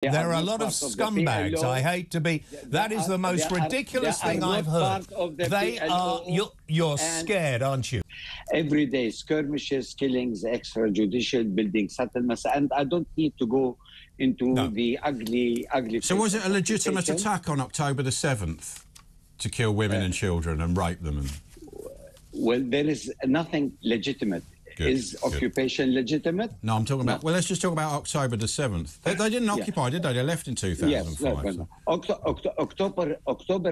There are a lot of scumbags. I hate to be... That is the most ridiculous thing I've heard. They are... You're scared, aren't you? Every day, skirmishes, killings, extrajudicial building settlements, and I don't need to go into the ugly... So was it a legitimate attack on October the 7th to kill women and children and rape them? Well, there is nothing legitimate. Is occupation legitimate? No, I'm talking about... Well, let's just talk about October the 7th. They didn't occupy, did they? They left in 2005. Yes, October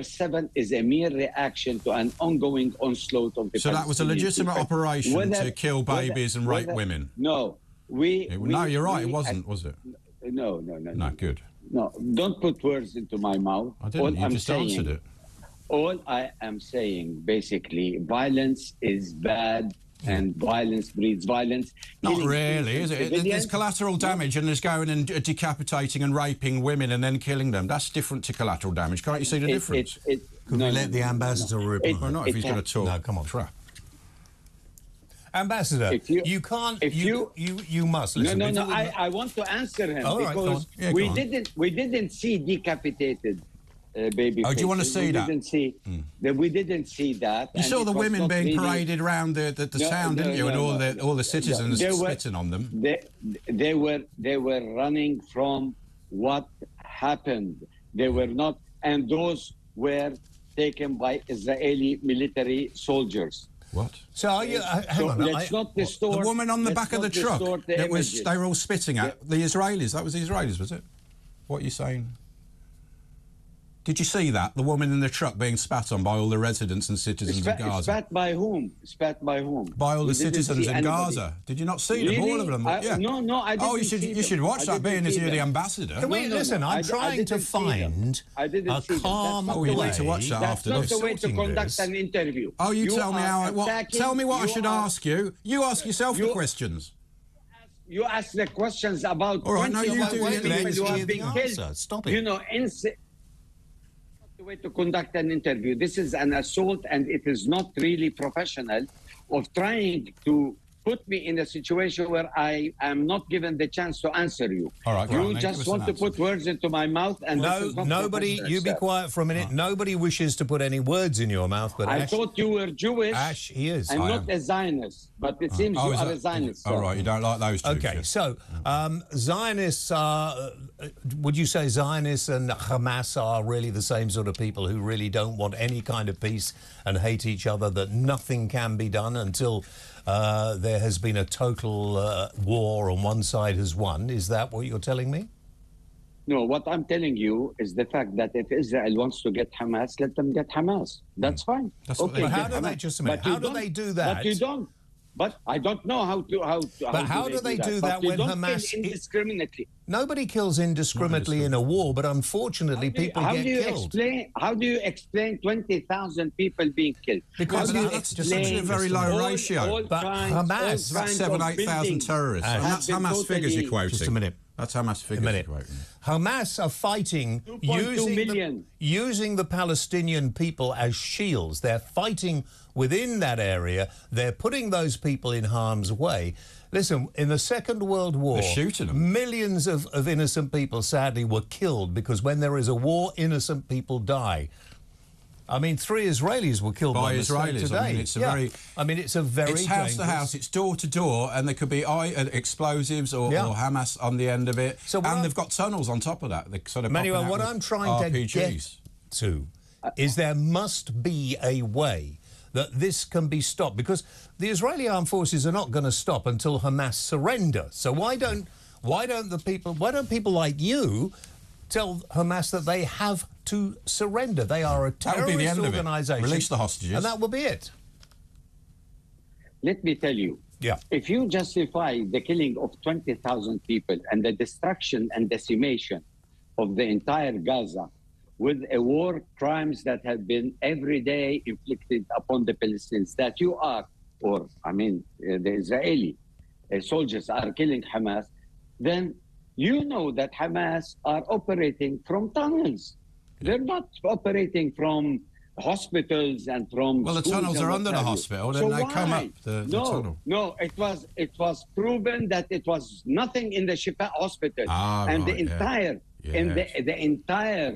7th is a mere reaction to an ongoing onslaught of the So that was a legitimate operation to kill babies and rape women? No. No, you're right, it wasn't, was it? No. No, good. No, don't put words into my mouth. I didn't, you just answered it. All I am saying, basically, violence is bad. And violence breeds violence. Not really, is it? There's collateral damage and there's going and decapitating and raping women and then killing them. That's different to collateral damage. Can't you see the difference? Could we let the ambassador reply? Well, not if he's going to talk. No, come on. Crap. Ambassador, you can't... You must listen. No. I want to answer him because we didn't see decapitated baby. Oh, do you want to see that? We didn't see that. You saw the women being paraded around the town, didn't you? And all the citizens spitting on them. They were running from what happened. They were not, and those were taken by Israeli military soldiers. What? So are you? Hang on. Let's not distort. The woman on the back of the truck. They were all spitting at the Israelis. That was the Israelis, was it? What are you saying? Did you see that? The woman in the truck being spat on by all the residents and citizens of Gaza. Spat by whom? Spat by whom? By all the citizens in Gaza. Did you not see them? All of them? No, I didn't. Oh, you should watch that, being as you're the ambassador. Can we listen? I'm trying to find a calm way. Oh, you need to watch that after this. That's not the way to conduct an interview. Oh, you tell me how. Tell me what I should ask you. You ask yourself the questions. You ask the questions about. All right, no, you do. People who have been killed. Stop it. You know, the way to conduct an interview. This is an assault, and it is not really professional of trying to put me in a situation where I am not given the chance to answer you. All right, you just want to put words into my mouth, and nobody. You be quiet for a minute. Nobody wishes to put any words in your mouth. But I thought you were Jewish. Ash, he is. I'm not a Zionist, but it seems you are a Zionist. All right, you don't like those two. Okay, so Zionists are. Would you say Zionists and Hamas are really the same sort of people who really don't want any kind of peace and hate each other? That nothing can be done until there has been a total war and one side has won. Is that what you're telling me? No, what I'm telling you is the fact that if Israel wants to get Hamas, let them get Hamas. That's fine. That's okay. But how do they just a minute? How do they do that? But you don't. But I don't know how to. But how do they do that when Hamas indiscriminately? Nobody kills indiscriminately in a war, but unfortunately people get killed. How do you explain 20,000 people being killed? Because that's just a very low ratio. But Hamas, that's 7,000-8,000 terrorists. And that's Hamas figures you're quoting. Just a minute. That's Hamas figures you're quoting. Hamas are fighting using the Palestinian people as shields. They're fighting within that area. They're putting those people in harm's way. Listen, in the Second World War, they're shooting them. Millions of innocent people, sadly, were killed because when there is a war, innocent people die. I mean, 3 Israelis were killed by Israelis today. I mean, it's a very... I mean, it's a very It's house to house, it's door to door, and there could be explosives or Hamas on the end of it. So and they've got tunnels on top of that. Manuel, what I'm trying to get to is there must be a way that this can be stopped, because the Israeli armed forces are not going to stop until Hamas surrender. So why don't people like you tell Hamas that they have to surrender? They are a terrorist organisation. Release the hostages. And that will be it. Let me tell you. Yeah. If you justify the killing of 20,000 people and the destruction and decimation of the entire Gaza with a war crimes that have been every day inflicted upon the Palestinians, that you are, or I mean, the Israeli soldiers are killing Hamas, then you know that Hamas are operating from tunnels. They're not operating from hospitals and from the tunnels are under the hospital, then they come up the tunnel. No, it was proven that it was nothing in the Shifa hospital, and the entire in the entire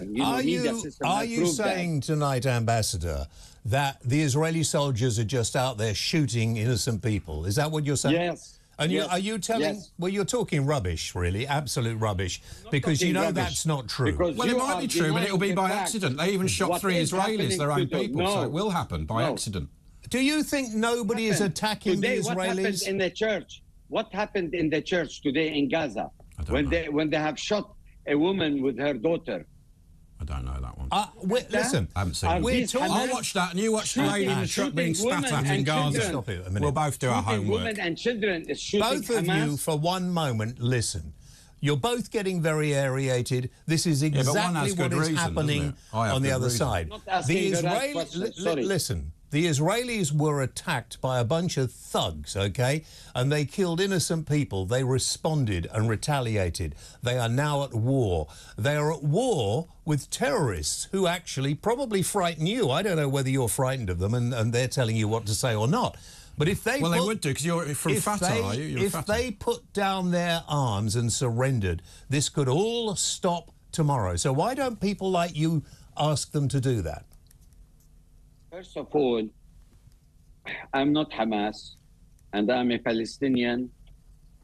media system. Are you saying tonight, Ambassador, that the Israeli soldiers are just out there shooting innocent people? Is that what you're saying? Yes. And yes. Are you telling? Yes. Well, you're talking rubbish, really, absolute rubbish, because you know that's not true. Well, it might be true, but it'll be by accident. They even shot 3 Israelis, their own people, so it will happen by accident. Do you think nobody is attacking the Israelis? What happened in the church? What happened in the church today in Gaza when they have shot a woman with her daughter? I don't know that one. Listen, I haven't seen it. I'll watch that, and you watch the lady in the truck being spat at in Gaza. Stop it a minute. We'll both do our homework. Women and children is shooting both of Hamas. you, for one moment, listen. You're both getting very aerated. This is exactly what is happening on the other side. Listen. The Israelis were attacked by a bunch of thugs, okay? And they killed innocent people. They responded and retaliated. They are now at war. They are at war with terrorists who actually probably frighten you. I don't know whether you're frightened of them and they're telling you what to say or not. But if they they would do, because you're from Fatah, are you? If they put down their arms and surrendered, this could all stop tomorrow. So why don't people like you ask them to do that? First of all, I'm not Hamas, and I'm a Palestinian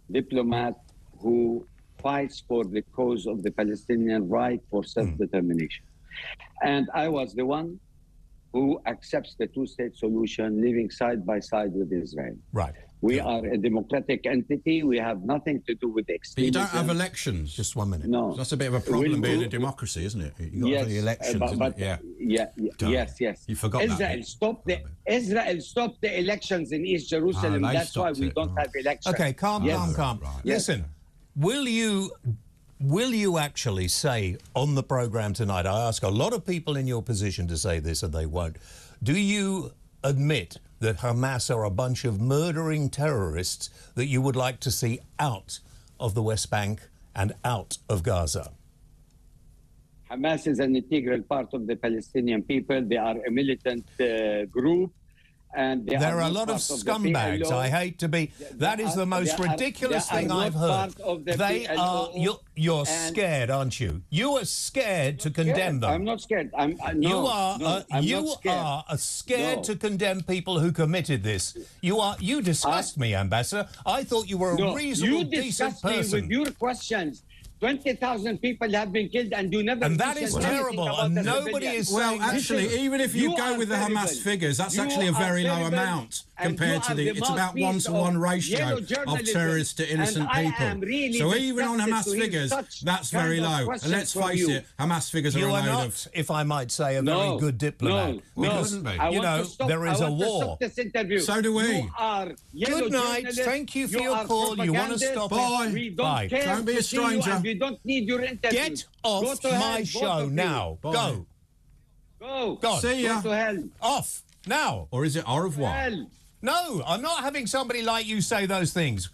diplomat who fights for the cause of the Palestinian right for self-determination. And I was the one who accepts the two-state solution, living side by side with Israel. Right. We are a democratic entity. We have nothing to do with extremism. But you don't have elections. Just 1 minute. No. That's a bit of a problem being a democracy, isn't it? You've got the elections, isn't it? Yes. You forgot Israel stopped the elections in East Jerusalem. That's why we don't have elections. Okay, calm. Right. Listen, will you actually say on the programme tonight, I ask a lot of people in your position to say this and they won't, do you admit that Hamas are a bunch of murdering terrorists that you would like to see out of the West Bank and out of Gaza? Hamas is an integral part of the Palestinian people. They are a militant group. And there are a lot of scumbags. I hate to be. That is the most ridiculous thing I've heard. They are. You're scared, aren't you? You are scared to condemn them. I'm not scared. You are scared to condemn people who committed this. You disgust me, Ambassador. I thought you were a reasonable, decent person. You disgust me with your questions. 20,000 people have been killed and you never... And that is terrible, and nobody is saying... Well, actually, even if you go with the Hamas figures, that's actually a very low amount compared to the... It's about 1-to-1 ratio of terrorists to innocent people. So even on Hamas figures, that's very low. And let's face it, Hamas figures are a load of... You are not, if I might say, a very good diplomat. Because, you know, there is a war. So do we. Good night. Thank you for your call. You want to stop it? Bye. Don't be a stranger. We don't need your interview. Get off my show now. Go. Go. See ya. Go to hell. Off now. Or is it au revoir? Hell. No, I'm not having somebody like you say those things.